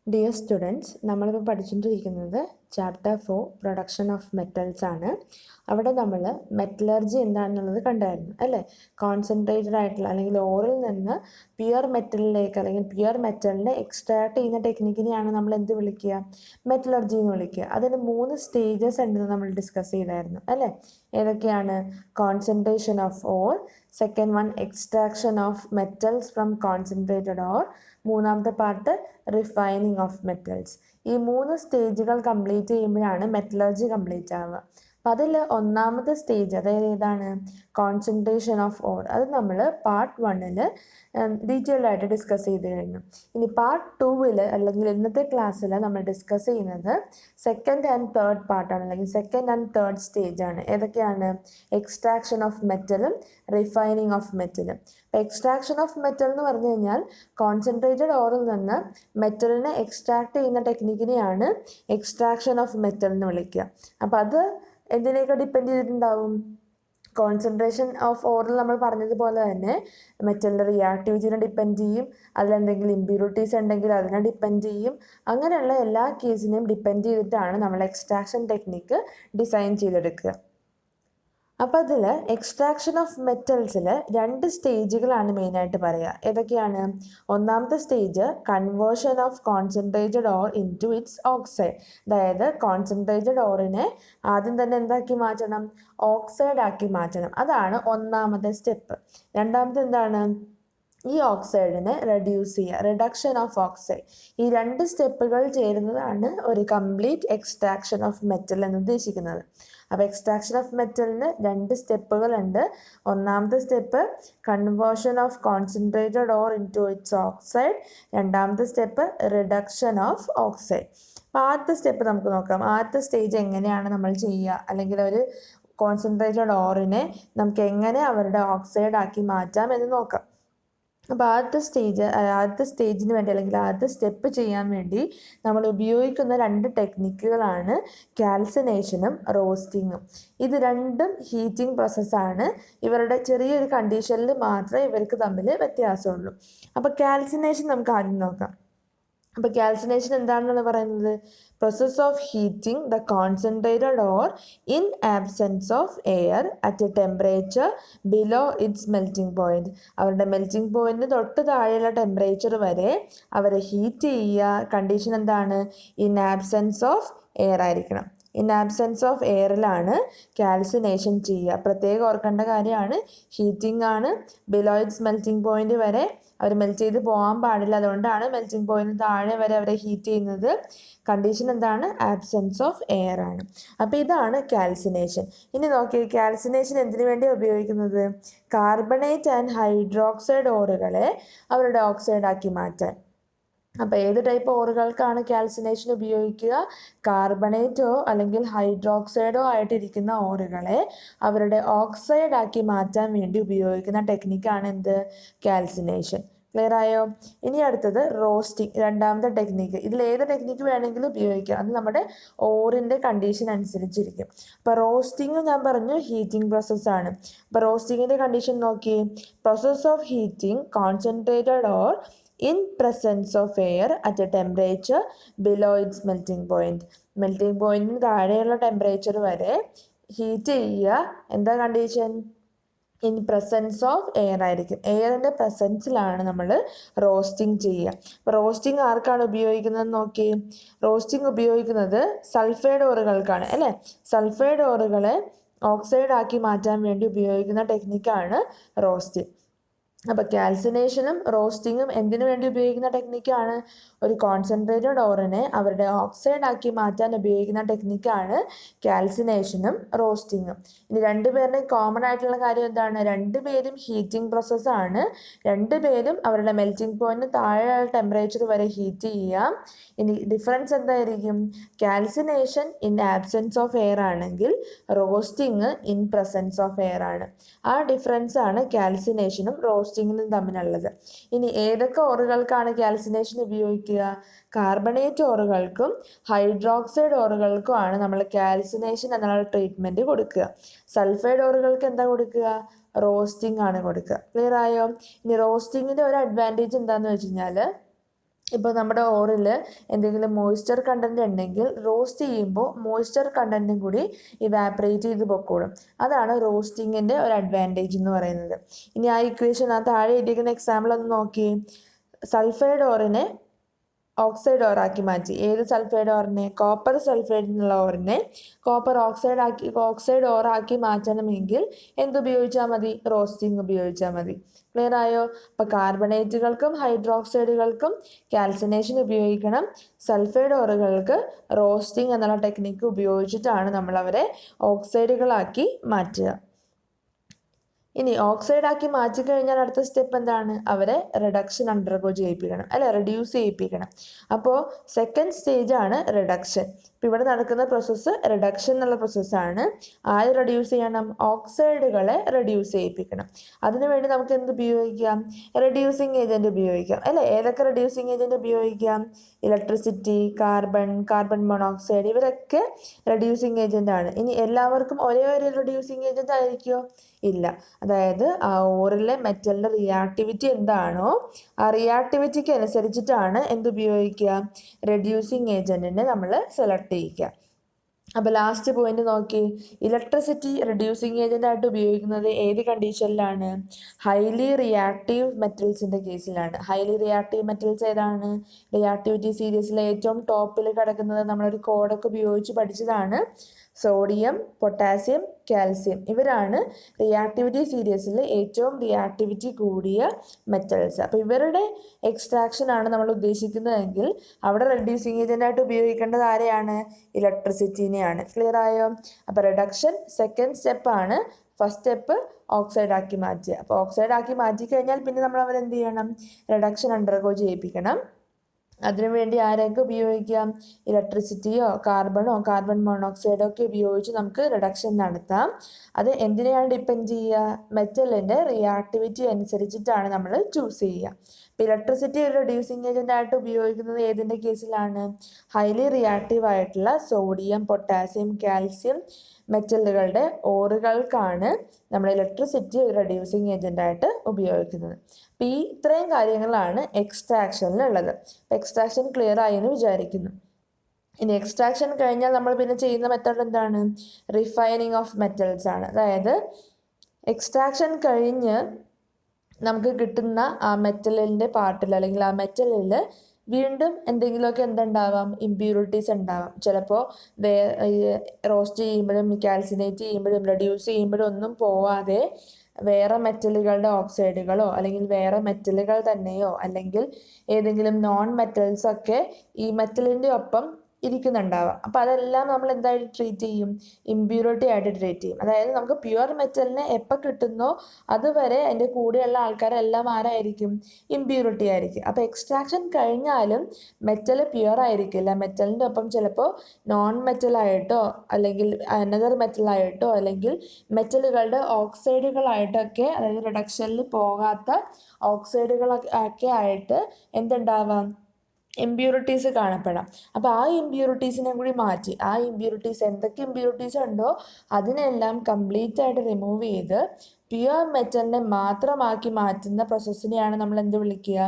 Dear students, നമ്മളിപ്പോൾ പഠിച്ചുകൊണ്ടിരിക്കുന്നത് chapter 4 production of metals ആണ്. അവിടെ നമ്മൾ മെറ്റലർജി എന്താണെന്നുള്ളത് കണ്ടായിരുന്നു അല്ലേ. കോൺസെൻട്രേറ്റഡ് ആയിട്ടുള്ള അല്ലെങ്കിൽ ഓറിൽ നിന്ന് പ്യുവർ മെറ്റലിലേക്ക് അല്ലെങ്കിൽ പ്യുവർ മെറ്റലിനെ എക്സ്ട്രാക്ട് ചെയ്യുന്ന ടെക്നിക്കിനെയാണ് നമ്മൾ എന്ത് വിളിക്കുക, മെറ്റലർജി എന്ന് വിളിക്കുക. അതിന് 3 സ്റ്റേജസ് ഉണ്ടെന്ന് നമ്മൾ ഡിസ്കസ് ചെയ്തായിരുന്നു അല്ലേ. ഏതൊക്കെയാണ്? Concentration of or, second one extraction of metals from concentrated or, മൂന്നാമത്തെ പാർട്ട് റിഫൈനിങ് ഓഫ് മെറ്റൽസ്. ഈ 3 സ്റ്റേജുകൾ കംപ്ലീറ്റ് ചെയ്യുമ്പോഴാണ് മെറ്റലർജി കംപ്ലീറ്റ് ആവുക. അപ്പം അതിൽ ഒന്നാമത്തെ സ്റ്റേജ് അതായത് ഏതാണ്? Concentration of or. അത് നമ്മൾ പാർട്ട് 1-ൽ ഡീറ്റെയിൽഡ് ആയിട്ട് ഡിസ്കസ് ചെയ്ത് കഴിഞ്ഞു. ഇനി പാർട്ട് 2-ൽ അല്ലെങ്കിൽ ഇന്നത്തെ ക്ലാസ്സിൽ നമ്മൾ ഡിസ്കസ് ചെയ്യുന്നത് സെക്കൻഡ് ആൻഡ് തേർഡ് പാർട്ടാണ്, അല്ലെങ്കിൽ സെക്കൻഡ് ആൻഡ് തേർഡ് സ്റ്റേജ് ആണ്. ഏതൊക്കെയാണ്? എക്സ്ട്രാക്ഷൻ ഓഫ് മെറ്റലും റിഫൈനിങ് ഓഫ് മെറ്റലും. അപ്പോൾ എക്സ്ട്രാക്ഷൻ ഓഫ് മെറ്റൽ എന്ന് പറഞ്ഞു കഴിഞ്ഞാൽ കോൺസെൻട്രേറ്റഡ് ഓറിൽ നിന്ന് മെറ്റലിനെ എക്സ്ട്രാക്ട് ചെയ്യുന്ന ടെക്നിക്കിനെയാണ് എക്സ്ട്രാക്ഷൻ ഓഫ് മെറ്റൽ എന്ന് വിളിക്കുക. അപ്പോൾ അത് എന്തിനെയൊക്കെ ഡിപ്പെൻഡ് ചെയ്തിട്ടുണ്ടാവും? കോൺസെൻട്രേഷൻ ഓഫ് ഓറിൽ നമ്മൾ പറഞ്ഞതുപോലെ തന്നെ മെറ്റലിൻ്റെ റിയാക്ടിവിറ്റിനെ ഡിപ്പെൻഡ് ചെയ്യും, അതിലെന്തെങ്കിലും ഇമ്പ്യൂരിറ്റീസ് ഉണ്ടെങ്കിൽ അതിനെ ഡിപ്പെൻഡ് ചെയ്യും. അങ്ങനെയുള്ള എല്ലാ കേസിനെയും ഡിപ്പെൻഡ് ചെയ്തിട്ടാണ് നമ്മൾ എക്സ്ട്രാക്ഷൻ ടെക്നിക്ക് ഡിസൈൻ ചെയ്തെടുക്കുക. അപ്പോൾ അതിൽ എക്സ്ട്രാക്ഷൻ ഓഫ് മെറ്റൽസിൽ 2 സ്റ്റേജുകളാണ് മെയിനായിട്ട് പറയുക. ഏതൊക്കെയാണ്? ഒന്നാമത്തെ stage conversion of concentrated ore into its oxide. അതായത് കോൺസെൻട്രേറ്റഡ് ഓറിനെ ആദ്യം തന്നെ എന്താക്കി മാറ്റണം? ഓക്സൈഡ് ആക്കി മാറ്റണം. അതാണ് ഒന്നാമത്തെ സ്റ്റെപ്പ്. രണ്ടാമത്തെ എന്താണ്? ഈ ഓക്സൈഡിനെ റെഡ്യൂസ് ചെയ്യുക, റിഡക്ഷൻ ഓഫ് ഓക്സൈഡ്. ഈ 2 സ്റ്റെപ്പുകൾ ചേരുന്നതാണ് ഒരു കംപ്ലീറ്റ് എക്സ്ട്രാക്ഷൻ ഓഫ് മെറ്റൽ എന്ന് ഉദ്ദേശിക്കുന്നത്. അപ്പോൾ എക്സ്ട്രാക്ഷൻ ഓഫ് മെറ്റലിന് 2 സ്റ്റെപ്പുകളുണ്ട്. ഒന്നാമത്തെ step conversion of concentrated ore into its oxide. രണ്ടാമത്തെ സ്റ്റെപ്പ് റിഡക്ഷൻ ഓഫ് ഓക്സൈഡ്. അപ്പോൾ ആദ്യത്തെ സ്റ്റെപ്പ് നമുക്ക് നോക്കാം. ആദ്യത്തെ സ്റ്റേജ് എങ്ങനെയാണ് നമ്മൾ ചെയ്യുക, അല്ലെങ്കിൽ ഒരു കോൺസെൻട്രേറ്റഡ് ഓറിനെ നമുക്ക് എങ്ങനെ അവരുടെ ഓക്സൈഡ് ആക്കി മാറ്റാം എന്ന് നോക്കാം. അപ്പോൾ ആദ്യത്തെ സ്റ്റേജിന് വേണ്ടി അല്ലെങ്കിൽ ആദ്യത്തെ സ്റ്റെപ്പ് ചെയ്യാൻ വേണ്ടി നമ്മൾ ഉപയോഗിക്കുന്ന 2 ടെക്നിക്കുകളാണ് കാൽസിനേഷനും റോസ്റ്റിങ്ങും. ഇത് രണ്ടും ഹീറ്റിംഗ് പ്രോസസ്സാണ്. ഇവരുടെ ചെറിയൊരു കണ്ടീഷനിൽ മാത്രമേ ഇവർക്ക് തമ്മിൽ വ്യത്യാസമുള്ളൂ. അപ്പോൾ കാൽസിനേഷൻ നമുക്ക് ആദ്യം നോക്കാം. അപ്പോൾ കാൽസിനേഷൻ എന്താണെന്നാണ് പറയുന്നത്? Process of heating the concentrated ore in absence of air at A temperature below it's melting point. അവരുടെ മെൽറ്റിംഗ് പോയിന്റിന് തൊട്ട് താഴെയുള്ള ടെമ്പറേച്ചർ വരെ അവരെ ഹീറ്റ് ചെയ്യുക. കണ്ടീഷൻ എന്താണ്? ഇൻ ആബ്സെൻസ് ഓഫ് എയർ ആയിരിക്കണം. ഇൻ ആബ്സെൻസ് ഓഫ് എയറിലാണ് കാൽസിനേഷൻ ചെയ്യുക. പ്രത്യേകം ഓർക്കേണ്ട കാര്യമാണ്, ഹീറ്റിംഗ് ആണ്. ബിലോ ഇറ്റ്സ് മെൽറ്റിംഗ് പോയിന്റ് വരെ അവർ മെൽറ്റ് ചെയ്ത് പോകാൻ പാടില്ല. അതുകൊണ്ടാണ് മെൽറ്റിംഗ് പോയിന്റ് താഴെ വരെ അവരെ ഹീറ്റ് ചെയ്യുന്നത്. കണ്ടീഷൻ എന്താണ്? ആബ്സെൻസ് ഓഫ് എയർ ആണ്. അപ്പോൾ ഇതാണ് കാൽസിനേഷൻ. ഇനി നോക്കിയേ, കാൽസിനേഷൻ എന്തിനു വേണ്ടിയാണ് ഉപയോഗിക്കുന്നത്? കാർബണേറ്റ് ആൻഡ് ഹൈഡ്രോക്സൈഡ് ഓറുകളെ അവരുടെ ഓക്സൈഡാക്കി മാറ്റാൻ. അപ്പോൾ ഏത് ടൈപ്പ് ഓറുകൾക്കാണ് കാൽസിനേഷൻ ഉപയോഗിക്കുക? കാർബണേറ്റോ അല്ലെങ്കിൽ ഹൈഡ്രോക്സൈഡോ ആയിട്ടിരിക്കുന്ന ഓറുകളെ അവരുടെ ഓക്സൈഡ് ആക്കി മാറ്റാൻ വേണ്ടി ഉപയോഗിക്കുന്ന ടെക്നിക്കാണ് എന്ത്? കാൽസിനേഷൻ. ക്ലിയർ ആയോ? ഇനി അടുത്തത് റോസ്റ്റിംഗ്, രണ്ടാമത്തെ ടെക്നിക്ക്. ഇതിൽ ഏത് ടെക്നിക്ക് വേണമെങ്കിലും ഉപയോഗിക്കാം, അത് നമ്മുടെ ഓറിൻ്റെ കണ്ടീഷൻ അനുസരിച്ചിരിക്കും. അപ്പോൾ റോസ്റ്റിംഗ് ഞാൻ പറഞ്ഞു ഹീറ്റിംഗ് പ്രോസസ്സാണ്. അപ്പോൾ റോസ്റ്റിങ്ങിൻ്റെ കണ്ടീഷൻ നോക്കി. Process of heating concentrated or in presence of air at a temperature below its melting point. Melting പോയിന്റിന് താഴെയുള്ള ടെമ്പറേച്ചർ വരെ ഹീറ്റ് ചെയ്യുക. എന്താ condition? In presence of air ആയിരിക്കും. എയറിൻ്റെ പ്രസൻസിലാണ് നമ്മൾ റോസ്റ്റിംഗ് ചെയ്യുക. അപ്പോൾ റോസ്റ്റിംഗ് ആർക്കാണ് ഉപയോഗിക്കുന്നത് നോക്കി. റോസ്റ്റിംഗ് ഉപയോഗിക്കുന്നത് സൾഫൈഡ് ഓറുകൾക്കാണ് അല്ലേ. സൾഫൈഡ് ഓറുകളെ ഓക്സൈഡ് ആക്കി മാറ്റാൻ വേണ്ടി ഉപയോഗിക്കുന്ന ടെക്നിക്കാണ് റോസ്റ്റിംഗ്. അപ്പോൾ കാൽസിനേഷനും റോസ്റ്റിങ്ങും എന്തിനു വേണ്ടി ഉപയോഗിക്കുന്ന ടെക്നിക്കാണ്? ഒരു കോൺസെൻട്രേറ്റഡ് ഓറിനെ അവരുടെ ഓക്സൈഡ് ആക്കി മാറ്റാൻ ഉപയോഗിക്കുന്ന ടെക്നിക്കാണ് കാൽസിനേഷനും റോസ്റ്റിങ്ങും. ഇനി 2 പേരുടെയും കോമൺ ആയിട്ടുള്ള കാര്യം എന്താണ്? 2 പേരും ഹീറ്റിംഗ് പ്രോസസ്സാണ്. 2 പേരും അവരുടെ മെൽറ്റിംഗ് പോയിന്റിന് താഴെ ടെമ്പറേച്ചർ വരെ ഹീറ്റ് ചെയ്യാം. ഇനി ഡിഫറൻസ് എന്തായിരിക്കും? Calcination in absence of air ആണെങ്കിൽ roasting in presence of air ആണ്. ആ ഡിഫറൻസ് ആണ് കാൽസിനേഷനും റോസ്റ്റിങ്ങിനും തമ്മിലുള്ളത്. ഇനി ഏതൊക്കെ ഓറുകൾക്കാണ് കാൽസിനേഷൻ ഉപയോഗിക്കുക? കാർബണേറ്റ് ഓറുകൾക്കും ഹൈഡ്രോക്സൈഡ് ഓറുകൾക്കുമാണ് നമ്മൾ കാൽസിനേഷൻ എന്നുള്ള ട്രീറ്റ്മെൻറ്റ് കൊടുക്കുക. സൾഫൈഡ് ഓറുകൾക്ക് എന്താ കൊടുക്കുക? റോസ്റ്റിംഗ് ആണ് കൊടുക്കുക. ക്ലിയർ ആയോ? ഇനി റോസ്റ്റിങ്ങിൻ്റെ ഒരു അഡ്വാൻറ്റേജ് എന്താണെന്ന് വെച്ച് കഴിഞ്ഞാൽ ഇപ്പോൾ നമ്മുടെ ഓറിൽ എന്തെങ്കിലും മോയ്സ്ചർ കണ്ടൻറ്റ് ഉണ്ടെങ്കിൽ റോസ്റ്റ് ചെയ്യുമ്പോൾ മോയ്സ്ചർ കണ്ടൻറ്റും കൂടി ഇവാപ്പറേറ്റ് ചെയ്ത് പൊക്കോളും. അതാണ് റോസ്റ്റിങ്ങിൻ്റെ ഒരു അഡ്വാൻറ്റേജ് എന്ന് പറയുന്നത്. ഇനി ആ ഇക്വേഷൻ ആ താഴെ എഴുതിയിരിക്കുന്ന എക്സാമ്പിൾ ഒന്ന് നോക്കി. സൾഫൈഡ് ഓറിനെ ഓക്സൈഡ് ഓറാക്കി മാറ്റി. ഏത് സൾഫൈഡ് ഓറിനെ? കോപ്പർ സൾഫൈഡ് എന്നുള്ള ഓറിനെ കോപ്പർ ഓക്സൈഡ് ഓറാക്കി മാറ്റണമെങ്കിൽ എന്തുപയോഗിച്ചാൽ മതി? റോസ്റ്റിംഗ് ഉപയോഗിച്ചാൽ മതി. ക്ലിയർ ആയോ? അപ്പോൾ കാർബണേറ്റുകൾക്കും ഹൈഡ്രോക്സൈഡുകൾക്കും കാൽസിനേഷൻ ഉപയോഗിക്കണം. സൾഫൈഡ് ഓറുകൾക്ക് റോസ്റ്റിംഗ് എന്നുള്ള ടെക്നിക്ക് ഉപയോഗിച്ചിട്ടാണ് നമ്മൾ അവരെ ഓക്സൈഡുകളാക്കി മാറ്റുക. ഇനി ഓക്സൈഡാക്കി മാറ്റിക്കഴിഞ്ഞാൽ അടുത്ത സ്റ്റെപ്പ് എന്താണ്? അവരെ റിഡക്ഷൻ അണ്ടർഗോ ചെയ്യിപ്പിക്കണം, അല്ലെ, റെഡ്യൂസ് ചെയ്യിപ്പിക്കണം. അപ്പോൾ സെക്കൻഡ് സ്റ്റേജ് ആണ് റിഡക്ഷൻ. ഇപ്പം ഇവിടെ നടക്കുന്ന പ്രോസസ്സ് റിഡക്ഷൻ എന്നുള്ള പ്രോസസ്സാണ്. ആര് റെഡ്യൂസ് ചെയ്യണം? ഓക്സൈഡുകളെ റെഡ്യൂസ് ചെയ്യിപ്പിക്കണം. അതിനുവേണ്ടി നമുക്ക് എന്ത് ഉപയോഗിക്കാം? റെഡ്യൂസിങ് ഏജൻറ്റ് ഉപയോഗിക്കാം, അല്ലേ? ഏതൊക്കെ റെഡ്യൂസിങ് ഏജൻറ്റ് ഉപയോഗിക്കാം? ഇലക്ട്രിസിറ്റി, കാർബൺ മോണോക്സൈഡ്, ഇവരൊക്കെ റെഡ്യൂസിങ് ഏജൻ്റ് ആണ്. ഇനി എല്ലാവർക്കും ഒരേ ഒരു റെഡ്യൂസിങ് ഏജൻറ്റ് ആയിരിക്കുമോ? ഇല്ല. അതായത് ആ ഓറിലെ മെറ്റലിൻ്റെ റിയാക്ടിവിറ്റി എന്താണോ ആ റിയാക്ടിവിറ്റിക്ക് അനുസരിച്ചിട്ടാണ് എന്തുപയോഗിക്കുക? റെഡ്യൂസിങ് ഏജൻറ്റിനെ നമ്മൾ സെലക്ട് ചെയ്യുക. അപ്പോൾ ലാസ്റ്റ് പോയിന്റ് നോക്കി. ഇലക്ട്രിസിറ്റി റെഡ്യൂസിങ് ഏജൻ്റ് ആയിട്ട് ഉപയോഗിക്കുന്നത് ഏത് കണ്ടീഷനിലാണ്? ഹൈലി റിയാക്റ്റീവ് മെറ്റൽസിൻ്റെ കേസിലാണ്. ഹൈലി റിയാക്റ്റീവ് മെറ്റൽസ് ഏതാണ്? റിയാക്ടിവിറ്റി സീരീസിലെ ഏറ്റവും ടോപ്പിൽ കിടക്കുന്നത് നമ്മളൊരു കോഡൊക്കെ ഉപയോഗിച്ച് പഠിച്ചതാണ്. സോഡിയം, പൊട്ടാസ്യം, കാൽസ്യം, ഇവരാണ് റിയാക്ടിവിറ്റി സീരീസിൽ ഏറ്റവും റിയാക്ടിവിറ്റി കൂടിയ മെറ്റൽസ്. അപ്പോൾ ഇവരുടെ എക്സ്ട്രാക്ഷൻ ആണ് നമ്മൾ ഉദ്ദേശിക്കുന്നതെങ്കിൽ അവിടെ റെഡ്യൂസിങ് ഏജൻ്റായിട്ട് ഉപയോഗിക്കേണ്ടത് ആരെയാണ്? ഇലക്ട്രിസിറ്റീനെയാണ്. ക്ലിയർ ആയോ? അപ്പോൾ റിഡക്ഷൻ സെക്കൻഡ് സ്റ്റെപ്പാണ്. ഫസ്റ്റ് സ്റ്റെപ്പ് ഓക്സൈഡ് ആക്കി മാറ്റുക. അപ്പോൾ ഓക്സൈഡ് ആക്കി മാറ്റി കഴിഞ്ഞാൽ പിന്നെ നമ്മൾ അവരെന്ത് ചെയ്യണം? റിഡക്ഷൻ അണ്ടർഗോ ചെയ്യിപ്പിക്കണം. അതിനുവേണ്ടി ആരെയൊക്കെ ഉപയോഗിക്കാം? ഇലക്ട്രിസിറ്റിയോ കാർബൺ മോണോക്സൈഡോ ഒക്കെ ഉപയോഗിച്ച് നമുക്ക് റിഡക്ഷൻ നടത്താം. അത് എന്തിനെയാണ് ഡിപ്പെൻഡ് ചെയ്യുക? മെറ്റലിൻ്റെ റിയാക്ടിവിറ്റി അനുസരിച്ചിട്ടാണ് നമ്മൾ ചൂസ് ചെയ്യുക. ഇപ്പോൾ ഇലക്ട്രിസിറ്റി ഒരു റെഡ്യൂസിങ് ഏജൻ്റ് ആയിട്ട് ഉപയോഗിക്കുന്നത് ഏതിൻ്റെ കേസിലാണ്? ഹൈലി റിയാക്റ്റീവ് ആയിട്ടുള്ള സോഡിയം, പൊട്ടാസ്യം, കാൽസ്യം മെറ്റലുകളുടെ ഓറുകൾക്കാണ് നമ്മൾ ഇലക്ട്രിസിറ്റി ഒരു റെഡ്യൂസിങ് ഏജൻ്റ് ആയിട്ട് ഉപയോഗിക്കുന്നത്. അപ്പോൾ ഈ ഇത്രയും കാര്യങ്ങളാണ് എക്സ്ട്രാക്ഷനിലുള്ളത്. എക്സ്ട്രാക്ഷൻ ക്ലിയർ ആയി എന്ന് വിചാരിക്കുന്നു. ഇനി എക്സ്ട്രാക്ഷൻ കഴിഞ്ഞാൽ നമ്മൾ പിന്നെ ചെയ്യുന്ന മെത്തേഡ് എന്താണ്? റിഫൈനിങ് ഓഫ് മെറ്റൽസ് ആണ്. അതായത് എക്സ്ട്രാക്ഷൻ കഴിഞ്ഞ് നമുക്ക് കിട്ടുന്ന ആ മെറ്റലിൻ്റെ പാർട്ടിൽ അല്ലെങ്കിൽ ആ മെറ്റലിൽ വീണ്ടും എന്തെങ്കിലുമൊക്കെ എന്തുണ്ടാവാം? ഇമ്പ്യൂരിറ്റീസ് ഉണ്ടാവാം. ചിലപ്പോൾ റോസ്റ്റ് ചെയ്യുമ്പോഴും കാൽസിനേറ്റ് ചെയ്യുമ്പോഴും റെഡ്യൂസ് ചെയ്യുമ്പോഴും ഒന്നും പോവാതെ വേറെ മെറ്റലുകളുടെ ഓക്സൈഡുകളോ അല്ലെങ്കിൽ വേറെ മെറ്റലുകൾ തന്നെയോ അല്ലെങ്കിൽ ഏതെങ്കിലും നോൺ മെറ്റൽസൊക്കെ ഈ മെറ്റലിൻ്റെ ഒപ്പം ഇരിക്കുന്നുണ്ടാവാം. അപ്പോൾ അതെല്ലാം നമ്മൾ എന്തായിട്ട് ട്രീറ്റ് ചെയ്യും? ഇമ്പ്യൂരിറ്റി ആയിട്ട് ട്രീറ്റ് ചെയ്യും. അതായത് നമുക്ക് പ്യുവർ മെറ്റലിനെ എപ്പോൾ കിട്ടുന്നോ അതുവരെ അതിൻ്റെ കൂടെയുള്ള ആൾക്കാരെല്ലാം ആരായിരിക്കും? ഇമ്പ്യൂരിറ്റി ആയിരിക്കും. അപ്പോൾ എക്സ്ട്രാക്ഷൻ കഴിഞ്ഞാലും മെറ്റൽ പ്യുവർ ആയിരിക്കില്ല. മെറ്റലിൻ്റെ ഒപ്പം ചിലപ്പോൾ നോൺ മെറ്റലായിട്ടോ അല്ലെങ്കിൽ അനദർ മെറ്റലായിട്ടോ അല്ലെങ്കിൽ മെറ്റലുകളുടെ ഓക്സൈഡുകളായിട്ടൊക്കെ, അതായത് റിഡക്ഷനിൽ പോകാത്ത ഓക്സൈഡുകളൊക്കെ ആയിട്ട് എന്തുണ്ടാവാം? ഇമ്പ്യൂരിറ്റീസ് കാണപ്പെടാം. അപ്പോൾ ആ ഇമ്പ്യൂരിറ്റീസിനെ കൂടി മാറ്റി, ആ ഇമ്പ്യൂരിറ്റീസ് എന്തൊക്കെ ഇമ്പ്യൂരിറ്റീസ് ഉണ്ടോ അതിനെല്ലാം കംപ്ലീറ്റ് ആയിട്ട് റിമൂവ് ചെയ്ത് പ്യുവർ മെറ്റലിനെ മാത്രമാക്കി മാറ്റുന്ന പ്രോസസ്സിനെയാണ് നമ്മൾ എന്ത് വിളിക്കുക?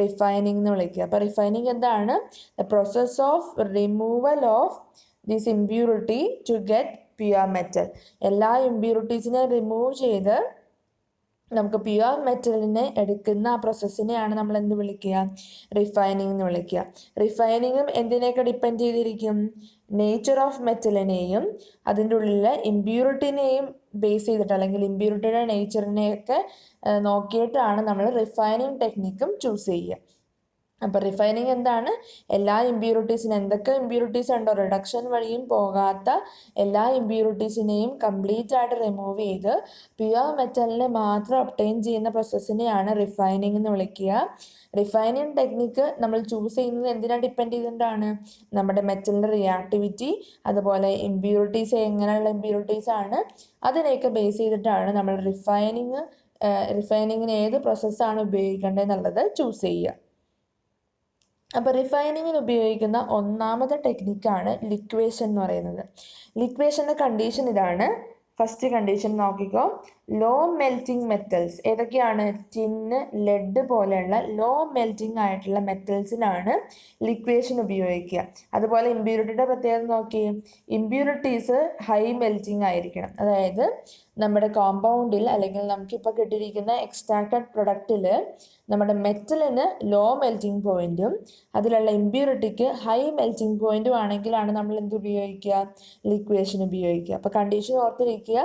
റിഫൈനിങ് എന്ന് വിളിക്കുക. അപ്പോൾ റിഫൈനിങ് എന്താണ്? The process of removal of this impurity to get pure metal. എല്ലാ ഇമ്പ്യൂരിറ്റീസിനെ റിമൂവ് ചെയ്ത് നമുക്ക് പ്യുവർ മെറ്റലിനെ എടുക്കുന്ന ആ പ്രോസസ്സിനെയാണ് നമ്മൾ എന്ത് വിളിക്കുക? റിഫൈനിങ് എന്ന് വിളിക്കുക. റിഫൈനിങ്ങും എന്തിനെയൊക്കെ ഡിപ്പെൻഡ് ചെയ്തിരിക്കും? നേച്ചർ ഓഫ് മെറ്റലിനെയും അതിൻ്റെ ഉള്ളിലെ ഇമ്പ്യൂരിറ്റിനെയും ബേസ് ചെയ്തിട്ട് അല്ലെങ്കിൽ ഇമ്പ്യൂരിറ്റിയുടെ നേച്ചറിനെയൊക്കെ നോക്കിയിട്ടാണ് നമ്മൾ റിഫൈനിങ് ടെക്നിക്കും ചൂസ് ചെയ്യുക. അപ്പോൾ റിഫൈനിങ് എന്താണ്? എല്ലാ ഇമ്പ്യൂരിറ്റീസിനും എന്തൊക്കെ ഇമ്പ്യൂരിറ്റീസ് ഉണ്ടോ റിഡക്ഷൻ വഴിയും പോകാത്ത എല്ലാ ഇമ്പ്യൂരിറ്റീസിനെയും കംപ്ലീറ്റ് ആയിട്ട് റിമൂവ് ചെയ്ത് പ്യുവർ മെറ്റലിനെ മാത്രം ഒബ്റ്റെയിൻ ചെയ്യുന്ന പ്രോസസ്സിനെയാണ് റിഫൈനിങ് എന്ന് വിളിക്കുക. റിഫൈനിങ് ടെക്നിക്ക് നമ്മൾ ചൂസ് ചെയ്യുന്നത് എന്തിനാണ് ഡിപ്പെൻഡ് ചെയ്തിട്ടാണ്? നമ്മുടെ മെറ്റലിൻ്റെ റിയാക്ടിവിറ്റി, അതുപോലെ ഇമ്പ്യൂരിറ്റീസ് എങ്ങനെയുള്ള ഇമ്പ്യൂരിറ്റീസ് ആണ് അതിനെയൊക്കെ ബേസ് ചെയ്തിട്ടാണ് നമ്മൾ റിഫൈനിങ്ങിന് ഏത് പ്രോസസ്സാണ് ഉപയോഗിക്കേണ്ടതെന്നുള്ളത് ചൂസ് ചെയ്യുക. അപ്പോൾ റിഫൈനിങ്ങിന് ഉപയോഗിക്കുന്ന ഒന്നാമത്തെ ടെക്നിക്കാണ് ലിക്വേഷൻ എന്ന് പറയുന്നത്. ലിക്വേഷൻ്റെ കണ്ടീഷൻ ഇതാണ്. ഫസ്റ്റ് കണ്ടീഷൻ നോക്കിക്കോ. ലോ മെൽറ്റിംഗ് മെറ്റൽസ് ഏതൊക്കെയാണ്? ടിന്ന്, ലെഡ് പോലെയുള്ള ലോ മെൽറ്റിംഗ് ആയിട്ടുള്ള മെറ്റൽസിനാണ് ലിക്വേഷൻ ഉപയോഗിക്കുക. അതുപോലെ ഇമ്പ്യൂരിറ്റിയുടെ പ്രത്യേകത നോക്കി, ഇമ്പ്യൂരിറ്റീസ് ഹൈ മെൽറ്റിംഗ് ആയിരിക്കണം. അതായത് നമ്മുടെ കോമ്പൗണ്ടിൽ അല്ലെങ്കിൽ നമുക്കിപ്പോൾ കിട്ടിയിരിക്കുന്ന എക്സ്ട്രാക്റ്റഡ് പ്രൊഡക്റ്റിൽ നമ്മുടെ മെറ്റലിന് ലോ മെൽറ്റിംഗ് പോയിന്റും അതിലുള്ള ഇമ്പ്യൂരിറ്റിക്ക് ഹൈ മെൽറ്റിംഗ് പോയിന്റും ആണെങ്കിലാണ് നമ്മൾ എന്ത് ഉപയോഗിക്കുക? ലിക്വേഷൻ ഉപയോഗിക്കുക. അപ്പോൾ കണ്ടീഷൻ ഓർത്തിരിക്കുക,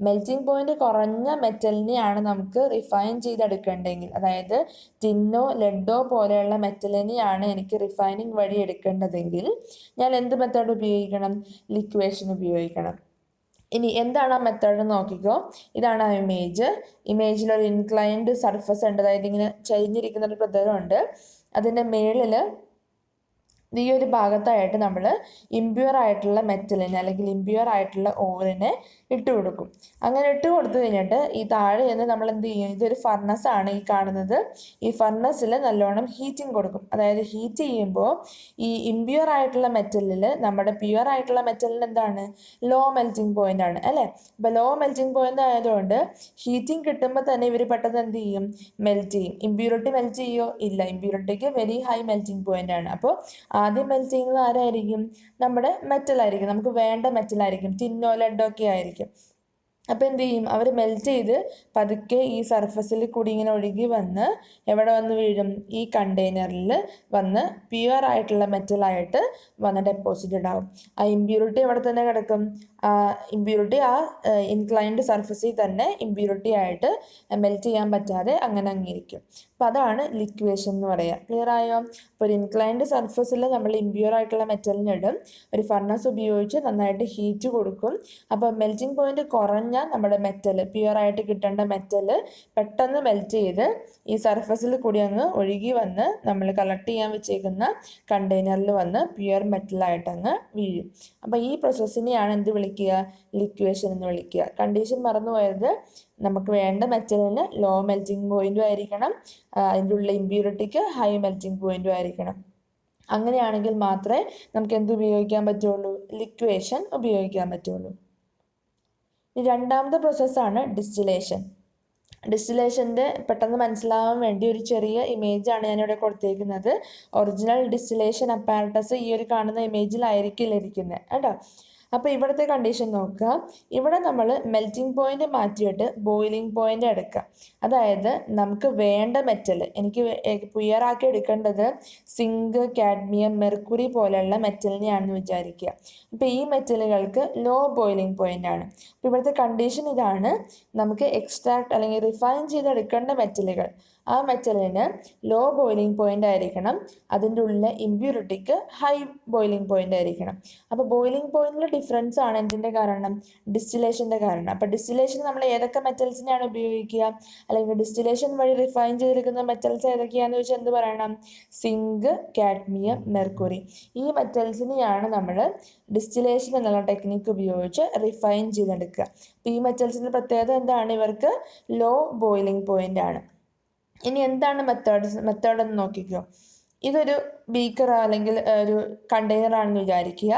മെൽറ്റിംഗ് പോയിന്റ് കുറഞ്ഞ മെറ്റലിനെയാണ് നമുക്ക് റിഫൈൻ ചെയ്തെടുക്കേണ്ടതെങ്കിൽ, അതായത് ടിന്നോ ലെഡോ പോലെയുള്ള മെറ്റലിനെയാണ് എനിക്ക് റിഫൈനിങ് വഴി എടുക്കേണ്ടതെങ്കിൽ ഞാൻ എന്ത് മെത്തേഡ് ഉപയോഗിക്കണം? ലിക്വേഷൻ ഉപയോഗിക്കണം. ഇനി എന്താണ് ആ മെത്തേഡ് നോക്കിക്കോ. ഇതാണ് ആ ഇമേജിൽ ഒരു ഇൻക്ലൈൻഡ് സർഫസ് ഉണ്ട്, അതായത് ഇങ്ങനെ ചരിഞ്ഞിരിക്കുന്ന ഒരു പ്രതലമുണ്ട്. അതിൻ്റെ മേളിൽ ഈ ഒരു ഭാഗത്തായിട്ട് നമ്മൾ ഇമ്പ്യൂർ ആയിട്ടുള്ള മെറ്റലിനെ അല്ലെങ്കിൽ ഇമ്പ്യൂർ ആയിട്ടുള്ള ഓറിനെ ഇട്ട് കൊടുക്കും. അങ്ങനെ ഇട്ട് കൊടുത്തു കഴിഞ്ഞിട്ട് ഈ താഴെ നിന്ന് നമ്മൾ എന്ത് ചെയ്യും? ഇതൊരു ഫർണസ് ആണ് ഈ കാണുന്നത്. ഈ ഫർണസിൽ നല്ലോണം ഹീറ്റിംഗ് കൊടുക്കും. അതായത് ഹീറ്റ് ചെയ്യുമ്പോൾ ഈ ഇമ്പ്യൂർ ആയിട്ടുള്ള മെറ്റലിൽ നമ്മുടെ പ്യുവർ ആയിട്ടുള്ള മെറ്റലിന് എന്താണ്? ലോ മെൽറ്റിംഗ് പോയിന്റ് ആണ് അല്ലേ? അപ്പോൾ ലോ മെൽറ്റിംഗ് പോയിന്റ് ആയതുകൊണ്ട് ഹീറ്റിംഗ് കിട്ടുമ്പോൾ തന്നെ ഇവർ പെട്ടെന്ന് എന്ത് ചെയ്യും? മെൽറ്റ് ചെയ്യും. ഇമ്പ്യൂരിറ്റി മെൽറ്റ് ചെയ്യോ? ഇല്ല. ഇമ്പ്യൂരിറ്റിക്ക് വെരി ഹൈ മെൽറ്റിംഗ് പോയിന്റ് ആണ്. അപ്പോൾ ആദ്യം മെൽറ്റ് ചെയ്യുന്നത് ആരായിരിക്കും? നമ്മുടെ മെറ്റലായിരിക്കും. നമുക്ക് വേണ്ട മെറ്റലായിരിക്കും. ടിന്നോ ലെഡോ ഒക്കെ ആയിരിക്കും. അപ്പോൾ എന്ത് ചെയ്യും? അവർ മെൽറ്റ് ചെയ്ത് പതുക്കെ ഈ സർഫസിൽ കൂടി ഇങ്ങനെ ഒഴുകി വന്ന് എവിടെ വന്ന് വീഴും? ഈ കണ്ടെയ്നറിൽ വന്ന് പ്യുവർ ആയിട്ടുള്ള മെറ്റലായിട്ട് വന്ന് ഡെപ്പോസിറ്റഡ് ആവും. ആ ഇമ്പ്യൂരിറ്റി എവിടെ തന്നെ കിടക്കും? ഇമ്പ്യൂരിറ്റി ആ ഇൻക്ലൈൻഡ് സർഫസിൽ തന്നെ ഇമ്പ്യൂരിറ്റി ആയിട്ട് മെൽറ്റ് ചെയ്യാൻ പറ്റാതെ അങ്ങനെ അങ്ങിരിക്കും. അപ്പം അതാണ് ലിക്വേഷൻ എന്ന് പറയുക. ക്ലിയർ ആയോ? അപ്പോൾ ഒരു ഇൻക്ലൈൻഡ് സർഫസിൽ നമ്മൾ ഇമ്പ്യൂർ ആയിട്ടുള്ള മെറ്റലിനിടും, ഒരു ഫർണസ് ഉപയോഗിച്ച് നന്നായിട്ട് ഹീറ്റ് കൊടുക്കും. അപ്പോൾ മെൽറ്റിംഗ് പോയിന്റ് കുറഞ്ഞ നമ്മുടെ മെറ്റൽ, പ്യുവർ ആയിട്ട് കിട്ടേണ്ട മെറ്റൽ പെട്ടെന്ന് മെൽറ്റ് ചെയ്ത് ഈ സർഫസിൽ കൂടി അങ്ങ് ഒഴുകി വന്ന് നമ്മൾ കളക്ട് ചെയ്യാൻ വെച്ചേക്കുന്ന കണ്ടെയ്നറിൽ വന്ന് പ്യുവർ മെറ്റലായിട്ട് അങ്ങ് വീഴും. അപ്പോൾ ഈ പ്രോസസ്സിനെയാണ് എന്ത് വിളിക്കുക? ലിക്വേഷൻ എന്ന് വിളിക്കുക. കണ്ടീഷൻ മറന്നു പോയത്, നമുക്ക് വേണ്ട മെറ്റലിന് ലോ മെൽറ്റിംഗ് പോയിന്റും ആയിരിക്കണം, അതിൻ്റെ ഉള്ള ഇമ്പ്യൂരിറ്റിക്ക് ഹൈ മെൽറ്റിംഗ് പോയിന്റും ആയിരിക്കണം. അങ്ങനെയാണെങ്കിൽ മാത്രമേ നമുക്ക് എന്ത് ഉപയോഗിക്കാൻ പറ്റുള്ളൂ? ലിക്വേഷൻ ഉപയോഗിക്കാൻ പറ്റുള്ളൂ. രണ്ടാമത്തെ പ്രോസസ്സാണ് ഡിസ്റ്റിലേഷൻ. ഡിസ്റ്റിലേഷൻ്റെ പെട്ടെന്ന് മനസ്സിലാവാൻ വേണ്ടി ഒരു ചെറിയ ഇമേജാണ് ഞാനിവിടെ കൊടുത്തേക്കുന്നത്. ഒറിജിനൽ ഡിസ്റ്റിലേഷൻ അപ്പാരറ്റസ് ഈ ഒരു കാണുന്ന ഇമേജിലായിരിക്കില്ല ഇരിക്കുന്നത് കേട്ടോ. അപ്പോൾ ഇവിടുത്തെ കണ്ടീഷൻ നോക്കുക. ഇവിടെ നമ്മൾ മെൽറ്റിംഗ് പോയിന്റ് മാറ്റിയിട്ട് ബോയിലിംഗ് പോയിന്റ് എടുക്കുക. അതായത് നമുക്ക് വേണ്ട മെറ്റൽ, എനിക്ക് പുയറാക്കി എടുക്കേണ്ടത് സിങ്ക്, കാഡ്മിയം, മെർക്കുറി പോലെയുള്ള മെറ്റലിനെയാണെന്ന് വിചാരിക്കുക. അപ്പോൾ ഈ മെറ്റലുകൾക്ക് ലോ ബോയിലിംഗ് പോയിന്റ് ആണ്. അപ്പോൾ ഇവിടുത്തെ കണ്ടീഷൻ ഇതാണ്, നമുക്ക് എക്സ്ട്രാക്ട് അല്ലെങ്കിൽ റിഫൈൻ ചെയ്തെടുക്കേണ്ട മെറ്റലുകൾ, ആ മെറ്റലിന് ലോ ബോയിലിംഗ് പോയിന്റ് ആയിരിക്കണം, അതിൻ്റെ ഉള്ളിലെ ഇമ്പ്യൂരിറ്റിക്ക് ഹൈ ബോയിലിംഗ് പോയിന്റ് ആയിരിക്കണം. അപ്പോൾ ബോയിലിംഗ് പോയിന്റിൽ ഡിഫറൻസ് ആണ് എന്തിൻ്റെ കാരണം? ഡിസ്റ്റിലേഷൻ്റെ കാരണം. അപ്പോൾ ഡിസ്റ്റിലേഷൻ നമ്മൾ ഏതൊക്കെ മെറ്റൽസിനെയാണ് ഉപയോഗിക്കുക? അല്ലെങ്കിൽ ഡിസ്റ്റിലേഷൻ വഴി റിഫൈൻ ചെയ്തെടുക്കുന്ന മെറ്റൽസ് ഏതൊക്കെയാണെന്ന് ചോദിച്ചാൽ എന്ത് പറയണം? Zinc, cadmium, mercury. ഈ മെറ്റൽസിനെയാണ് നമ്മൾ ഡിസ്റ്റിലേഷൻ എന്നുള്ള ടെക്നിക്ക് ഉപയോഗിച്ച് റിഫൈൻ ചെയ്തെടുക്കുക. അപ്പോൾ ഈ മെറ്റൽസിൻ്റെ പ്രത്യേകത എന്താണ്? ഇവർക്ക് ലോ ബോയിലിംഗ് പോയിന്റ് ആണ്. ഇനി എന്താണ് മെത്തേഡ് എന്ന് നോക്കിക്കോ. ഇതൊരു ബീക്കർ അല്ലെങ്കിൽ ഒരു കണ്ടെയ്നർ ആണെന്ന് വിചാരിക്കുക.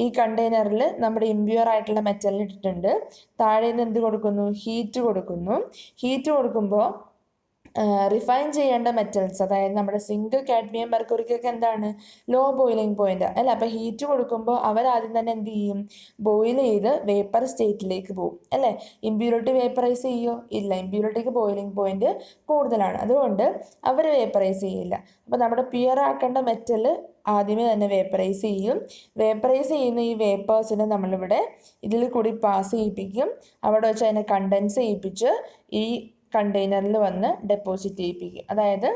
ഈ കണ്ടെയ്നറിൽ നമ്മുടെ ഇമ്പ്യൂർ ആയിട്ടുള്ള മെറ്റലിന് ഇട്ടിട്ടുണ്ട്. താഴെ നിന്ന് എന്ത് കൊടുക്കുന്നു? ഹീറ്റ് കൊടുക്കുന്നു. ഹീറ്റ് കൊടുക്കുമ്പോൾ റിഫൈൻ ചെയ്യേണ്ട മെറ്റൽസ്, അതായത് നമ്മുടെ സിങ്ക്, കാഡ്മിയം, മെർക്കുറിക്കൊക്കെ എന്താണ്? ലോ ബോയിലിംഗ് പോയിന്റ് അല്ല. അപ്പോൾ ഹീറ്റ് കൊടുക്കുമ്പോൾ അവരാദ്യം തന്നെ എന്ത് ചെയ്യും? ബോയിൽ ചെയ്ത് വേപ്പർ സ്റ്റേറ്റിലേക്ക് പോകും അല്ലേ? ഇമ്പ്യൂരിറ്റി വേപ്പറൈസ് ചെയ്യോ? ഇല്ല. ഇമ്പ്യൂരിറ്റിക്ക് ബോയിലിംഗ് പോയിന്റ് കൂടുതലാണ്, അതുകൊണ്ട് അവർ വേപ്പറൈസ് ചെയ്യില്ല. അപ്പോൾ നമ്മുടെ പ്യുവർ ആക്കേണ്ട മെറ്റൽ ആദ്യമേ തന്നെ വേപ്പറൈസ് ചെയ്യും. വേപ്പറൈസ് ചെയ്യുന്ന ഈ വേപ്പേഴ്സിനെ നമ്മളിവിടെ ഇതിൽ കൂടി പാസ് ചെയ്യിപ്പിക്കും. അവിടെ വെച്ച് അതിനെ കണ്ടൻസ് ചെയ്യിപ്പിച്ച് ഈ കണ്ടെയ്നറിൽ വന്ന് ഡെപ്പോസിറ്റ് ചെയ്യിപ്പിക്കും. അതായത്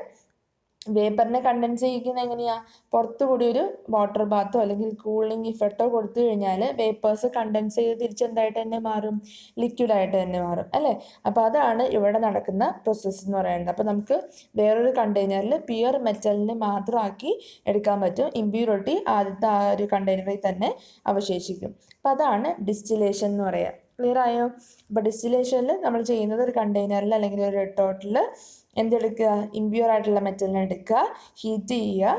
വേപ്പറിനെ കണ്ടൻസ് ചെയ്യിക്കുന്നത് എങ്ങനെയാണ്? പുറത്തു കൂടി ഒരു വാട്ടർ ബാത്തോ അല്ലെങ്കിൽ കൂളിംഗ് ഇഫക്റ്റോ കൊടുത്തു കഴിഞ്ഞാൽ വേപ്പേഴ്സ് കണ്ടൻസ് ചെയ്ത് തിരിച്ചെന്തായിട്ട് തന്നെ മാറും? ലിക്വിഡായിട്ട് തന്നെ മാറും അല്ലേ? അപ്പോൾ അതാണ് ഇവിടെ നടക്കുന്ന പ്രോസസ്സ് എന്ന് പറയുന്നത്. അപ്പോൾ നമുക്ക് വേറൊരു കണ്ടെയ്നറിൽ പ്യുവർ മെറ്റലിനെ മാത്രമാക്കി എടുക്കാൻ പറ്റും. ഇമ്പ്യൂരിറ്റി ആദ്യത്തെ ആ ഒരു കണ്ടെയ്നറിൽ തന്നെ അവശേഷിക്കും. അപ്പോൾ അതാണ് ഡിസ്റ്റിലേഷൻ എന്ന് പറയുക. ക്ലിയർ ആയോ? അപ്പോൾ ഡിസ്റ്റിലേഷനിൽ നമ്മൾ ചെയ്യുന്നത് ഒരു കണ്ടെയ്നറിൽ അല്ലെങ്കിൽ ഒരു ടോട്ടിൽ എന്തെടുക്കുക? ഇമ്പ്യൂർ ആയിട്ടുള്ള മെറ്റലിനെ എടുക്കുക, ഹീറ്റ് ചെയ്യുക,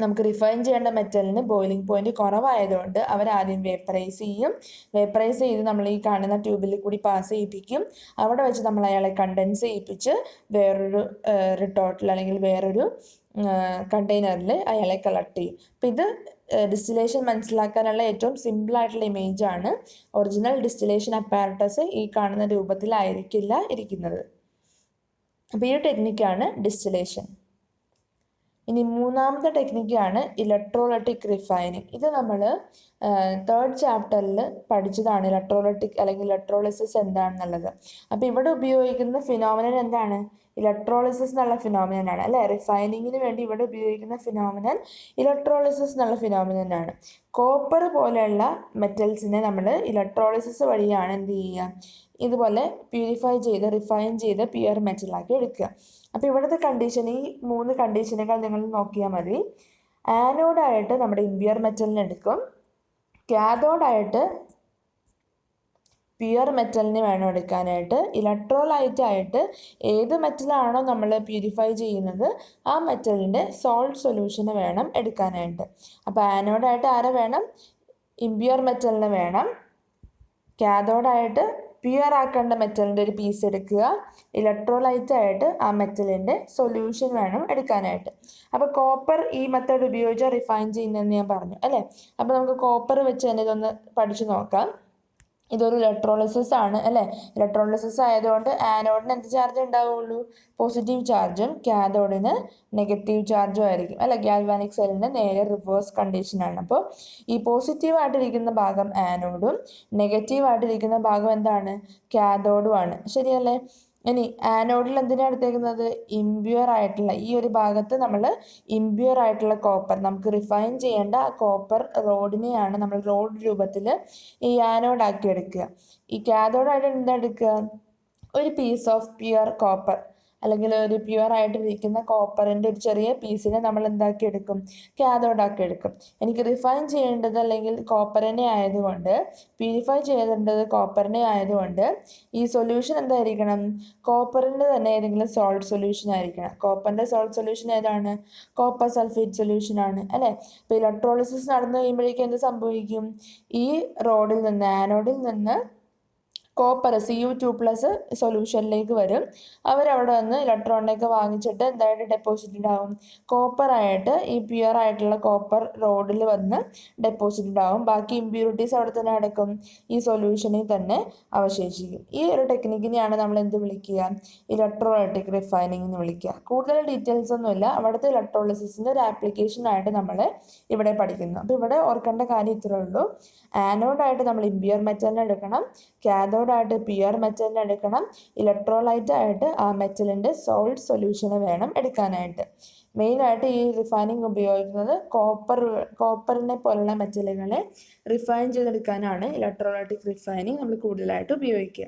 നമുക്ക് റിഫൈൻ ചെയ്യേണ്ട മെറ്റലിന് ബോയിലിംഗ് പോയിന്റ് കുറവായതുകൊണ്ട് അവരാദ്യം വേപ്പറൈസ് ചെയ്യും. വേപ്പറൈസ് ചെയ്ത് നമ്മൾ ഈ കാണുന്ന ട്യൂബിൽ കൂടി പാസ് ചെയ്യിപ്പിക്കും. അവിടെ വെച്ച് നമ്മൾ അയാളെ കണ്ടൻസ് ചെയ്യിപ്പിച്ച് വേറൊരു റിട്ടോട്ടിൽ അല്ലെങ്കിൽ വേറൊരു കണ്ടെയ്നറിൽ അയാളെ കളക്ട് ചെയ്യും. അപ്പം ഇത് ഡിസ്റ്റിലേഷൻ മനസ്സിലാക്കാനുള്ള ഏറ്റവും സിമ്പിളായിട്ടുള്ള ഇമേജാണ്. ഒറിജിനൽ ഡിസ്റ്റിലേഷൻ അപ്പാരറ്റസ് ഈ കാണുന്ന രൂപത്തിലായിരിക്കില്ല ഇരിക്കുന്നത്. അപ്പോൾ ഈ ടെക്നിക്കാണ് ഡിസ്റ്റിലേഷൻ. ഇനി മൂന്നാമത്തെ ടെക്നിക്കാണ് ഇലക്ട്രോലൈറ്റിക് റിഫൈനിങ്. ഇത് നമ്മൾ 3rd ചാപ്റ്ററിൽ പഠിച്ചതാണ്, ഇലക്ട്രോലൈറ്റിക് അല്ലെങ്കിൽ ഇലക്ട്രോളിസിസ് എന്താണെന്നുള്ളത്. അപ്പോൾ ഇവിടെ ഉപയോഗിക്കുന്ന ഫിനോമിനൻ എന്താണ്? ഇലക്ട്രോളിസിസ് എന്നുള്ള ഫിനോമിനനാണ് അല്ലേ. റിഫൈനിങ്ങിന് വേണ്ടി ഇവിടെ ഉപയോഗിക്കുന്ന ഫിനോമിനൻ ഇലക്ട്രോളിസിസ് എന്നുള്ള ഫിനോമിനനാണ്. കോപ്പർ പോലെയുള്ള മെറ്റൽസിനെ നമ്മൾ ഇലക്ട്രോളിസിസ് വഴിയാണ് എന്ത് ചെയ്യുക, ഇതുപോലെ പ്യൂരിഫൈ ചെയ്ത് റിഫൈൻ ചെയ്ത് പ്യുവർ മെറ്റലാക്കി എടുക്കുക. അപ്പോൾ ഇവിടുത്തെ കണ്ടീഷൻ, ഈ 3 കണ്ടീഷനുകൾ നിങ്ങൾ നോക്കിയാൽ മതി. ആനോഡായിട്ട് നമ്മുടെ ഇംപ്യുവർ മെറ്റലിനെ എടുക്കും, കാഥോഡായിട്ട് പ്യുവർ മെറ്റലിന് വേണം എടുക്കാനായിട്ട്, ഇലക്ട്രോലൈറ്റ് ആയിട്ട് ഏത് മെറ്റലാണോ നമ്മൾ പ്യൂരിഫൈ ചെയ്യുന്നത് ആ മെറ്റലിൻ്റെ സോൾട്ട് സൊല്യൂഷന് വേണം എടുക്കാനായിട്ട്. അപ്പോൾ ആനോഡായിട്ട് ആരെ വേണം? ഇംപ്യുവർ മെറ്റലിന് വേണം. കാഥോഡായിട്ട് പ്യുവർ ആക്കേണ്ട മെറ്റലിൻ്റെ ഒരു പീസ് എടുക്കുക. ഇലക്ട്രോലൈറ്റ് ആയിട്ട് ആ മെറ്റലിൻ്റെ സൊല്യൂഷൻ വേണം എടുക്കാനായിട്ട്. അപ്പോൾ കോപ്പർ ഈ മെത്തേഡ് ഉപയോഗിച്ച് റിഫൈൻ ചെയ്യുന്നതെന്ന് ഞാൻ പറഞ്ഞു അല്ലേ. അപ്പോൾ നമുക്ക് കോപ്പർ വെച്ച് തന്നെ ഇതൊന്ന് പഠിച്ചു നോക്കാം. ഇതൊരു ഇലക്ട്രോളിസിസ് ആണ് അല്ലേ. ഇലക്ട്രോളിസിസ് ആയതുകൊണ്ട് ആനോഡിന് എന്ത് ചാർജ് ഉണ്ടാവുള്ളൂ? പോസിറ്റീവ് ചാർജും കാഥോഡിന് നെഗറ്റീവ് ചാർജും ആയിരിക്കും അല്ലെ. ഗാൽവാനിക് സെല്ലിന് നേരെ റിവേഴ്സ് കണ്ടീഷനാണ്. അപ്പോൾ ഈ പോസിറ്റീവായിട്ടിരിക്കുന്ന ഭാഗം ആനോഡും നെഗറ്റീവായിട്ടിരിക്കുന്ന ഭാഗം എന്താണ്? കാഥോഡുമാണ്. ശരിയല്ലേ. ഇനി ആനോഡിൽ എന്തിനാണ് എടുത്തേക്കുന്നത്? ഇംപ്യുവർ ആയിട്ടുള്ള ഈ ഒരു ഭാഗത്ത് നമ്മൾ ഇംപ്യുവർ ആയിട്ടുള്ള കോപ്പർ, നമുക്ക് റിഫൈൻ ചെയ്യേണ്ട ആ കോപ്പർ റോഡിനെയാണ് നമ്മൾ റോഡ് രൂപത്തിൽ ഈ ആനോഡാക്കി എടുക്കുക. ഈ കാഥോഡായിട്ട് എന്താ എടുക്കുക? ഒരു പീസ് ഓഫ് പ്യുവർ കോപ്പർ അല്ലെങ്കിൽ ഒരു പ്യുവർ ആയിട്ടിരിക്കുന്ന കോപ്പറിൻ്റെ ഒരു ചെറിയ പീസിനെ നമ്മൾ എന്താക്കി എടുക്കും? കാഥോഡാക്കി എടുക്കും. എനിക്ക് റിഫൈൻ ചെയ്യേണ്ടത് അല്ലെങ്കിൽ കോപ്പറിനെ ആയതുകൊണ്ട്, പ്യൂരിഫൈ ചെയ്യേണ്ടത് കോപ്പറിനെ ആയതുകൊണ്ട് ഈ സൊല്യൂഷൻ എന്തായിരിക്കണം? കോപ്പറിൻ്റെ തന്നെ ഏതെങ്കിലും സോൾട്ട് സൊല്യൂഷൻ ആയിരിക്കണം. കോപ്പറിൻ്റെ സോൾട്ട് സൊല്യൂഷൻ ഏതാണ്? കോപ്പർ സൾഫേറ്റ് സൊല്യൂഷൻ ആണ് അല്ലേ. അപ്പോൾ ഇലക്ട്രോളിസിസ് നടന്നു കഴിയുമ്പോഴേക്കും എന്ത് സംഭവിക്കും? ഈ റോഡിൽ നിന്ന്, ആനോഡിൽ നിന്ന് കോപ്പർ Cu2+ സൊല്യൂഷനിലേക്ക് വരും. അവരവിടെ വന്ന് ഇലക്ട്രോണിനൊക്കെ വാങ്ങിച്ചിട്ട് എന്തായിട്ട് ഡെപ്പോസിറ്റഡ് ആവും? കോപ്പറായിട്ട് ഈ പ്യുവർ ആയിട്ടുള്ള കോപ്പർ റോഡിൽ വന്ന് ഡെപ്പോസിറ്റഡ് ആവും. ബാക്കി ഇമ്പ്യൂരിറ്റീസ് അവിടെ തന്നെ അടക്കും, ഈ സൊല്യൂഷനിൽ തന്നെ അവശേഷിക്കും. ഈ ഒരു ടെക്നിക്കിനെയാണ് നമ്മൾ എന്ത് വിളിക്കുക? ഇലക്ട്രോലൈറ്റിക് റിഫൈനിങ് എന്ന് വിളിക്കുക. കൂടുതൽ ഡീറ്റെയിൽസ് ഒന്നുമില്ല, അവിടുത്തെ ഇലക്ട്രോളിസിസിൻ്റെ ഒരു ആപ്ലിക്കേഷനായിട്ട് നമ്മൾ ഇവിടെ പഠിക്കുന്നു. അപ്പോൾ ഇവിടെ ഓർക്കേണ്ട കാര്യം ഇത്രയേ ഉള്ളൂ. ആനോഡായിട്ട് നമ്മൾ ഇംപ്യുവർ മെറ്റലിനെ എടുക്കണം, കാഥോഡായിട്ട് പ്യുവർ മെറ്റലിനെ എടുക്കണം, ഇലക്ട്രോലൈറ്റ് ആയിട്ട് ആ മെറ്റലിൻ്റെ സോൾട്ട് സൊല്യൂഷന് വേണം എടുക്കാനായിട്ട്. മെയിനായിട്ട് ഈ റിഫൈനിങ് ഉപയോഗിക്കുന്നത് കോപ്പറിനെ പോലുള്ള മെറ്റലുകളെ റിഫൈൻ ചെയ്തെടുക്കാനാണ് ഇലക്ട്രോലൈറ്റിക് റിഫൈനിങ് നമ്മൾ കൂടുതലായിട്ട് ഉപയോഗിക്കുക.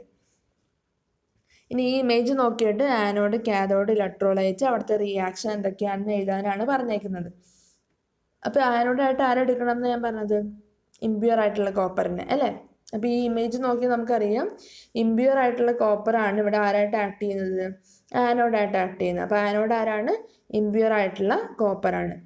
ഇനി ഈ ഇമേജ് നോക്കിയിട്ട് ആനോഡ്, കാഥോഡ്, ഇലക്ട്രോലൈറ്റ് അവിടുത്തെ റിയാക്ഷൻ എന്തൊക്കെയാണെന്ന് എഴുതാനാണ് പറഞ്ഞേക്കുന്നത്. അപ്പോൾ ആനോഡായിട്ട് ആരെടുക്കണം എന്ന് ഞാൻ പറഞ്ഞത്? ഇംപ്യുവർ ആയിട്ടുള്ള കോപ്പറിനെ അല്ലേ. അപ്പോൾ ഈ ഇമേജ് നോക്കി നമുക്കറിയാം ഇംപ്യുവർ ആയിട്ടുള്ള കോപ്പറാണ് ഇവിടെ ആരായിട്ട് ആക്ട് ചെയ്യുന്നത്? ആനോഡായിട്ട് ആക്ട് ചെയ്യുന്നത്. അപ്പോൾ ആനോഡ് ആരാണ്? ഇംപ്യുവർ ആയിട്ടുള്ള കോപ്പറാണ്.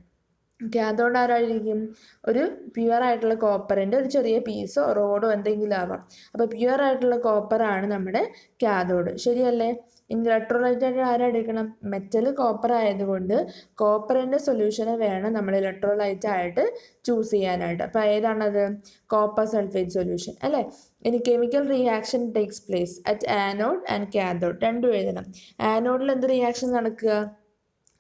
കാഥോഡ് ആരായിരിക്കും? ഒരു പ്യുവർ ആയിട്ടുള്ള കോപ്പറിൻ്റെ ഒരു ചെറിയ പീസോ റോഡോ എന്തെങ്കിലും ആവാം. അപ്പോൾ പ്യുവർ ആയിട്ടുള്ള കോപ്പറാണ് നമ്മുടെ കാഥോഡ്. ശരിയല്ലേ. ഇനി ഇലക്ട്രോലൈറ്റ് ആയിട്ട് ആരാ എടുക്കണം? മെറ്റൽ കോപ്പർ ആയതുകൊണ്ട് കോപ്പറിൻ്റെ സൊല്യൂഷനെ വേണം നമ്മൾ ഇലക്ട്രോലൈറ്റ് ആയിട്ട് ചൂസ് ചെയ്യാനായിട്ട്. അപ്പോൾ ഏതാണത്? കോപ്പർ സൾഫേറ്റ് സൊല്യൂഷൻ അല്ലേ. ഇനി chemical reaction takes place at anode and cathode, രണ്ടും എഴുതണം. ആനോഡിൽ എന്ത് റിയാക്ഷൻ നടക്കുക?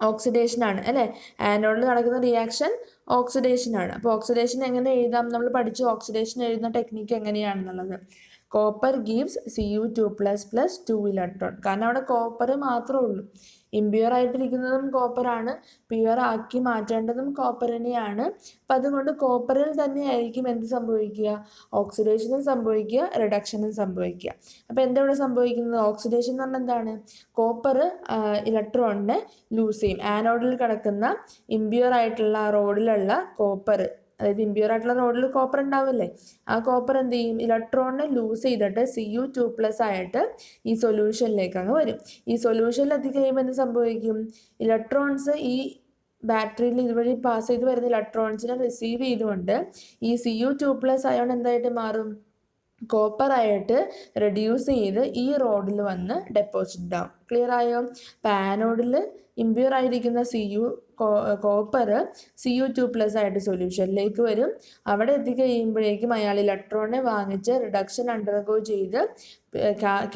ഓക്സിഡേഷനാണ് അല്ലേ. ആനോഡിൽ നടക്കുന്ന റിയാക്ഷൻ ഓക്സിഡേഷനാണ്. അപ്പോൾ ഓക്സിഡേഷൻ എങ്ങനെ എഴുതാം? നമ്മൾ പഠിച്ചു ഓക്സിഡേഷൻ എഴുതുന്ന ടെക്നിക്ക് എങ്ങനെയാണെന്നുള്ളത്. Copper gives Cu2++ 2 electron. കാരണം അവിടെ കോപ്പർ മാത്രമേ ഉള്ളൂ. ഇംപ്യുവർ ആയിട്ടിരിക്കുന്നതും കോപ്പറാണ്, പ്യുവർ ആക്കി മാറ്റേണ്ടതും കോപ്പറിനെയാണ്. അപ്പം അതുകൊണ്ട് കോപ്പറിൽ തന്നെ ആയിരിക്കും എന്ത് സംഭവിക്കുക? ഓക്സിഡേഷനും സംഭവിക്കുക, റിഡക്ഷനും സംഭവിക്കുക. അപ്പോൾ എന്താ ഇവിടെ സംഭവിക്കുന്നത്? ഓക്സിഡേഷൻ എന്ന് പറഞ്ഞാൽ എന്താണ്? കോപ്പർ ഇലക്ട്രോണിനെ ലൂസ് ചെയ്യും. ആനോഡിൽ കിടക്കുന്ന ഇംപ്യുവർ ആയിട്ടുള്ള റോഡിലുള്ള കോപ്പർ, അതായത് ഇംപ്യുവർ ആയിട്ടുള്ള റോഡിൽ കോപ്പർ ഉണ്ടാവില്ലേ, ആ കോപ്പർ എന്ത് ചെയ്യും? ഇലക്ട്രോണിനെ ലൂസ് ചെയ്തിട്ട് Cu2+ ആയിട്ട് ഈ സൊല്യൂഷനിലേക്ക് അങ്ങ് വരും. ഈ സൊല്യൂഷനിൽ എത്തിക്കഴിയുമ്പോൾ എന്ത് സംഭവിക്കും? ഇലക്ട്രോൺസ് ഈ ബാറ്ററിയിൽ ഇതുവഴി പാസ് ചെയ്ത് വരുന്ന ഇലക്ട്രോൺസിനെ റിസീവ് ചെയ്തുകൊണ്ട് ഈ Cu2+ അയോൺ എന്തായിട്ട് മാറും? കോപ്പർ ആയിട്ട് റെഡ്യൂസ് ചെയ്ത് ഈ റോഡിൽ വന്ന് ഡെപ്പോസിറ്റ് ആവും. ക്ലിയർ ആയോ? ആനോഡിൽ ഇമ്പ്യൂർ ആയിരിക്കുന്ന കോപ്പർ Cu2+ ആയിട്ട് സൊല്യൂഷനിലേക്ക് വരും. അവിടെ എത്തിക്കഴിയുമ്പോഴേക്കും അയാൾ ഇലക്ട്രോണിനെ വാങ്ങിച്ച് റിഡക്ഷൻ അണ്ടർഗോ ചെയ്ത്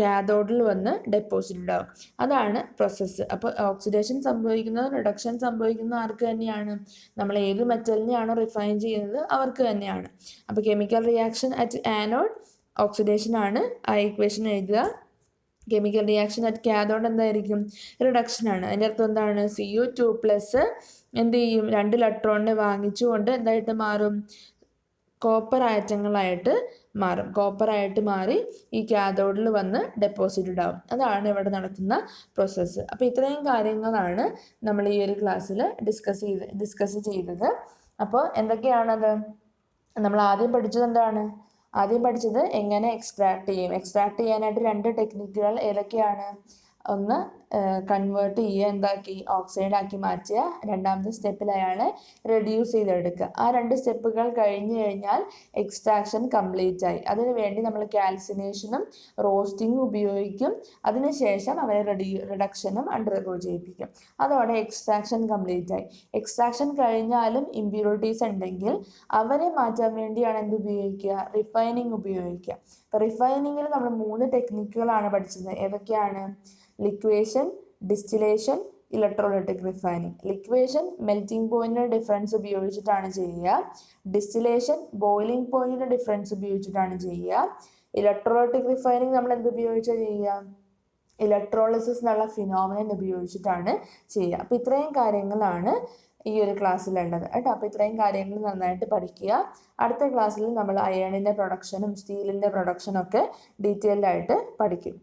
കാഥോഡിൽ വന്ന് ഡെപ്പോസിറ്റ് ആവും. അതാണ് പ്രോസസ്സ്. അപ്പോൾ ഓക്സിഡേഷൻ സംഭവിക്കുന്നത്, റിഡക്ഷൻ സംഭവിക്കുന്നത് ആർക്ക് തന്നെയാണ്? നമ്മൾ ഏത് മെറ്റലിനെയാണോ റിഫൈൻ ചെയ്യുന്നത് അവർക്ക് തന്നെയാണ്. അപ്പോൾ chemical reaction at anode oxidation ആണ്. ആ ഇക്വേഷൻ എഴുതുക. കെമിക്കൽ റിയാക്ഷൻ അറ്റ് കാഥോഡ് എന്തായിരിക്കും? റിഡക്ഷൻ ആണ്. അതിൻ്റെ അർത്ഥം എന്താണ്? Cu2+ എന്ത് ചെയ്യും? 2 ഇലക്ട്രോണിനെ വാങ്ങിച്ചുകൊണ്ട് എന്തായിട്ട് മാറും? കോപ്പർ ആറ്റങ്ങളായിട്ട് മാറും. കോപ്പറായിട്ട് മാറി ഈ കാഥോഡിൽ വന്ന് ഡെപ്പോസിറ്റഡ് ആവും. അതാണ് ഇവിടെ നടക്കുന്ന പ്രോസസ്സ്. അപ്പോൾ ഇത്രയും കാര്യങ്ങളാണ് നമ്മൾ ഈ ഒരു ക്ലാസ്സിൽ ഡിസ്കസ് ചെയ്തത്. അപ്പോൾ എന്തൊക്കെയാണത്? നമ്മൾ ആദ്യം പഠിച്ചത് എന്താണ്? ആദ്യം പഠിച്ചത് എങ്ങനെ എക്സ്ട്രാക്ട് ചെയ്യും. എക്സ്ട്രാക്ട് ചെയ്യാനായിട്ട് 2 ടെക്നിക്കുകൾ ഏതൊക്കെയാണ്? ഒന്ന് കൺവേർട്ട് ചെയ്യുക, എന്താക്കി? ഓക്സൈഡാക്കി മാറ്റുക. രണ്ടാമത്തെ സ്റ്റെപ്പിൽ അയാളെ റെഡ്യൂസ് ചെയ്തെടുക്കുക. ആ 2 സ്റ്റെപ്പുകൾ കഴിഞ്ഞ് കഴിഞ്ഞാൽ എക്സ്ട്രാക്ഷൻ കംപ്ലീറ്റ് ആയി. അതിനു വേണ്ടി നമ്മൾ കാൽസിനേഷനും റോസ്റ്റിങ്ങും ഉപയോഗിക്കും. അതിനുശേഷം അവരെ റിഡക്ഷനും അണ്ടർഗോ ചെയ്യിപ്പിക്കും. അതോടെ എക്സ്ട്രാക്ഷൻ കംപ്ലീറ്റ് ആയി. എക്സ്ട്രാക്ഷൻ കഴിഞ്ഞാലും ഇമ്പ്യൂരിറ്റീസ് ഉണ്ടെങ്കിൽ അവരെ മാറ്റാൻ വേണ്ടിയാണ് എന്ത് ഉപയോഗിക്കുക? റിഫൈനിങ് ഉപയോഗിക്കുക. അപ്പോൾ റിഫൈനിങ്ങിൽ നമ്മൾ 3 ടെക്നിക്കുകളാണ് പഠിച്ചത്. ഏതൊക്കെയാണ്? ലിക്വേഷൻ, ഡിസ്റ്റിലേഷൻ, ഇലക്ട്രോലൈറ്റിക് റിഫൈനിങ്. ലിക്വേഷൻ മെൽറ്റിംഗ് പോയിന്റിന്റെ ഡിഫറൻസ് ഉപയോഗിച്ചിട്ടാണ് ചെയ്യുക. ഡിസ്റ്റിലേഷൻ ബോയിലിംഗ് പോയിന്റിന്റെ ഡിഫറൻസ് ഉപയോഗിച്ചിട്ടാണ് ചെയ്യുക. ഇലക്ട്രോലൈറ്റിക് റിഫൈനിങ് നമ്മൾ എന്ത് ഉപയോഗിച്ചാണ് ചെയ്യുക? ഇലക്ട്രോളിസിസ് എന്നുള്ള ഫിനോമിനൻ ഉപയോഗിച്ചിട്ടാണ് ചെയ്യുക. അപ്പോൾ ഇത്രയും കാര്യങ്ങളാണ് ഈ ഒരു ക്ലാസ്സിലുള്ളത് കേട്ടോ. അപ്പോൾ ഇത്രയും കാര്യങ്ങൾ നന്നായിട്ട് പഠിക്കുക. അടുത്ത ക്ലാസ്സിൽ നമ്മൾ അയണിൻ്റെ പ്രൊഡക്ഷനും സ്റ്റീലിൻ്റെ പ്രൊഡക്ഷനും ഒക്കെ ഡീറ്റെയിൽഡ് ആയിട്ട് പഠിക്കും.